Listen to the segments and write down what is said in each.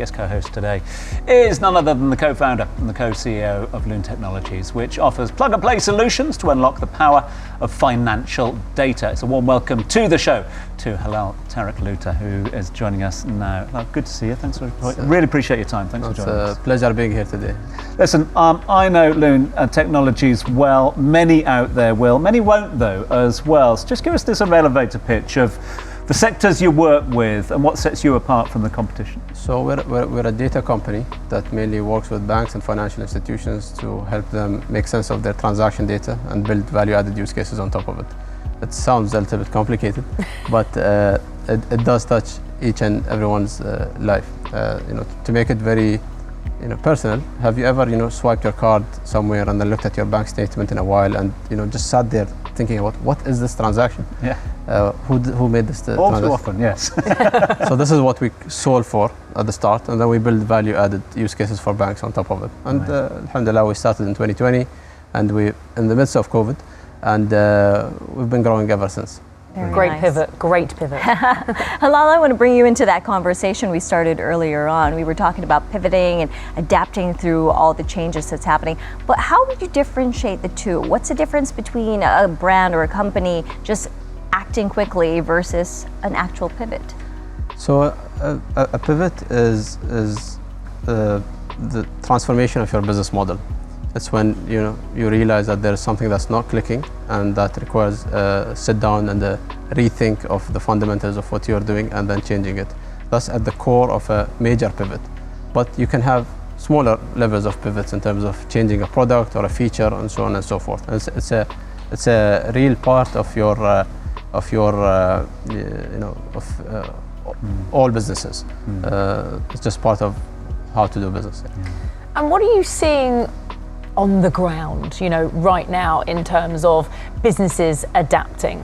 guest co-host today is none other than the co-founder and the co-CEO of Loon Technologies, which offers plug-and-play solutions to unlock the power of financial data. It's a warm welcome to the show to Hilal Tariq-Luta, who is joining us now. Well, good to see you. Thanks for really appreciate your time. Thanks for joining us. It's a pleasure being here today. Listen, I know Loon Technologies well. Many out there will. Many won't, though, as well. So just give us this elevator pitch of the sectors you work with and what sets you apart from the competition. So we're a data company that mainly works with banks and financial institutions to help them make sense of their transaction data and build value-added use cases on top of it. It sounds a little bit complicated, but it does touch each and everyone's life. To make it very personal, have you ever swiped your card somewhere and then looked at your bank statement in a while and just sat there thinking about what is this transaction? Yeah. Who made this All transaction? too often, yes. So this is what we solve for at the start, and then we build value-added use cases for banks on top of it. And alhamdulillah, we started in 2020, and we're in the midst of COVID, and we've been growing ever since. Great pivot. Hilal, I want to bring you into that conversation we started earlier on. We were talking about pivoting and adapting through all the changes that's happening. But how would you differentiate the two? What's the difference between a brand or a company just acting quickly versus an actual pivot? So a pivot is the transformation of your business model. It's when you realize that there is something that's not clicking and that requires sit down and rethink of the fundamentals of what you're doing and then changing it. That's at the core of a major pivot. But you can have smaller levels of pivots in terms of changing a product or a feature and so on and so forth. And it's a real part of your all businesses. It's just part of how to do business. And what are you seeing on the ground, right now in terms of businesses adapting?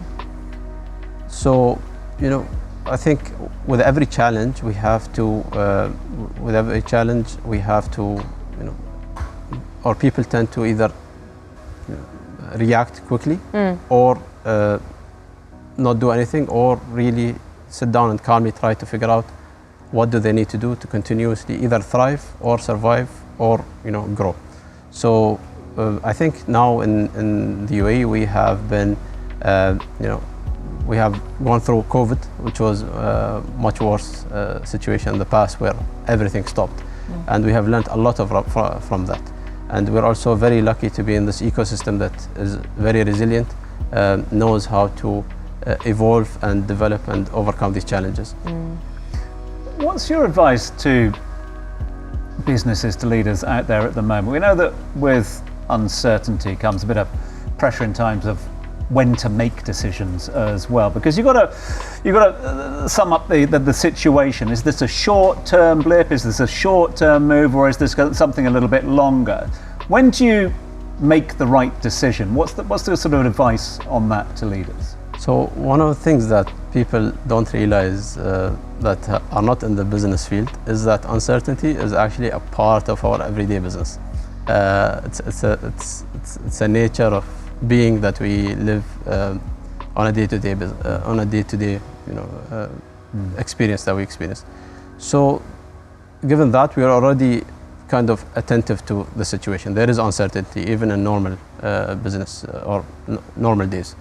So, I think with every challenge we have to, or people tend to either react quickly or not do anything, or really sit down and calmly try to figure out what do they need to do to continuously either thrive or survive or grow. So I think now in the UAE we have been, we have gone through COVID, which was a much worse situation in the past where everything stopped. And we have learned a lot from that. And we're also very lucky to be in this ecosystem that is very resilient, knows how to evolve and develop and overcome these challenges. What's your advice to businesses, to leaders out there at the moment? We know that with uncertainty comes a bit of pressure in times of when to make decisions as well, because you've got to sum up the situation. Is this a short-term blip? Is this a short-term move, or is this something a little bit longer? When do you make the right decision? What's the sort of advice on that to leaders? So one of the things that people don't realize that are not in the business field is that uncertainty is actually a part of our everyday business. It's a nature of being that we live on a day-to-day experience that we experience. So given that, we are already kind of attentive to the situation. There is uncertainty even in normal business or normal days.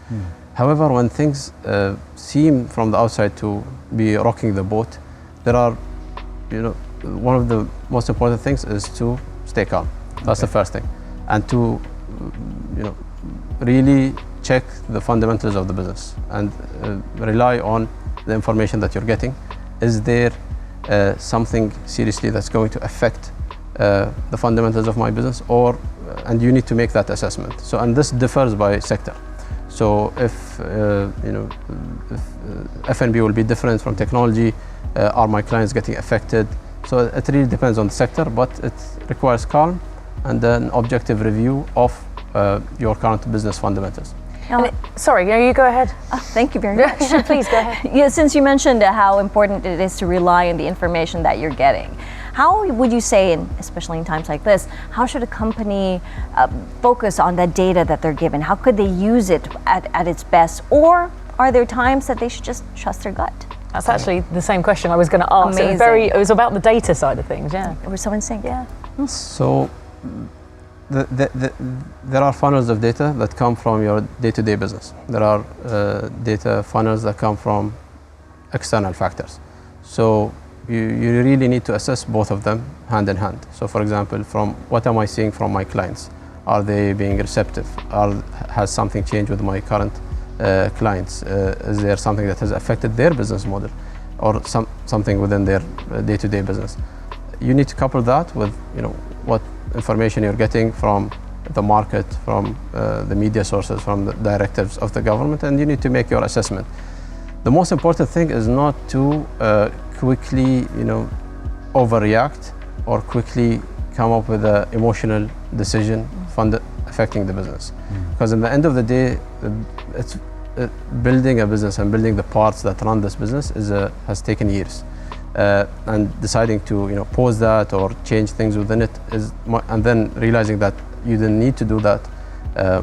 However, when things seem from the outside to be rocking the boat, there are, one of the most important things is to stay calm. That's the first thing. And to, really check the fundamentals of the business and rely on the information that you're getting. Is there something seriously that's going to affect the fundamentals of my business, and you need to make that assessment. So, and this differs by sector. So if F&B will be different from technology, are my clients getting affected? So it really depends on the sector, but it requires calm and an objective review of your current business fundamentals. Sorry, you go ahead. Thank you very much. Please go ahead. Yeah, since you mentioned how important it is to rely on the information that you're getting, how would you say, especially in times like this, how should a company focus on the data that they're given? How could they use it at its best? Or are there times that they should just trust their gut? That's actually the same question I was going to ask. Amazing. It was about the data side of things, yeah. Was someone saying? Yeah. So there are funnels of data that come from your day-to-day business. There are data funnels that come from external factors. So you really need to assess both of them hand in hand. So for example, from what am I seeing from my clients? Are they being receptive? Has something changed with my current clients? Is there something that has affected their business model or something within their day-to-day business? You need to couple that with what information you're getting from the market, from the media sources, from the directives of the government, and you need to make your assessment. The most important thing is not to quickly overreact or quickly come up with an emotional decision affecting the business. Because in the end of the day, it's building a business and building the parts that run this business has taken years. And deciding to pause that or change things within it and then realizing that you didn't need to do that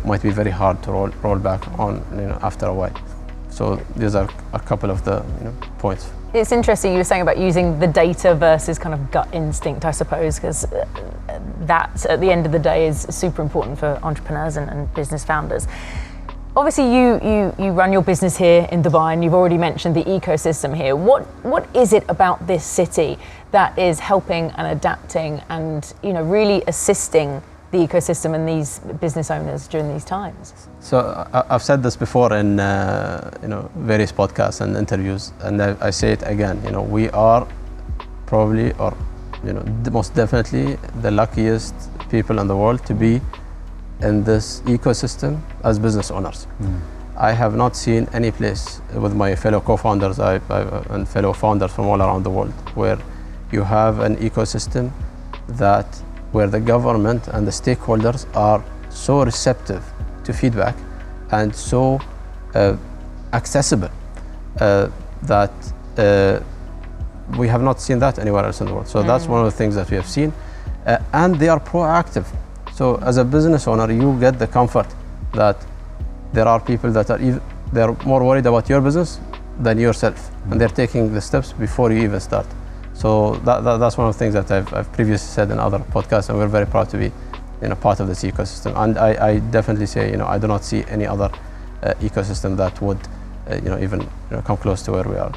might be very hard to roll back on after a while. So these are a couple of the points. It's interesting you were saying about using the data versus kind of gut instinct, I suppose, because that at the end of the day is super important for entrepreneurs and business founders. Obviously, you run your business here in Dubai, and you've already mentioned the ecosystem here. What is it about this city that is helping and adapting and really assisting the ecosystem and these business owners during these times? So I've said this before in various podcasts and interviews, and I say it again. We are probably, or most definitely, the luckiest people in the world to be in this ecosystem as business owners. I have not seen any place with my fellow co-founders and fellow founders from all around the world where you have an ecosystem where the government and the stakeholders are so receptive to feedback and so accessible that we have not seen that anywhere else in the world. So that's one of the things that we have seen. And they are proactive. So as a business owner, you get the comfort that there are people that they're more worried about your business than yourself, and they're taking the steps before you even start. So that's one of the things that I've previously said in other podcasts, and we're very proud to be part of this ecosystem. And I definitely say I do not see any other ecosystem that would even come close to where we are.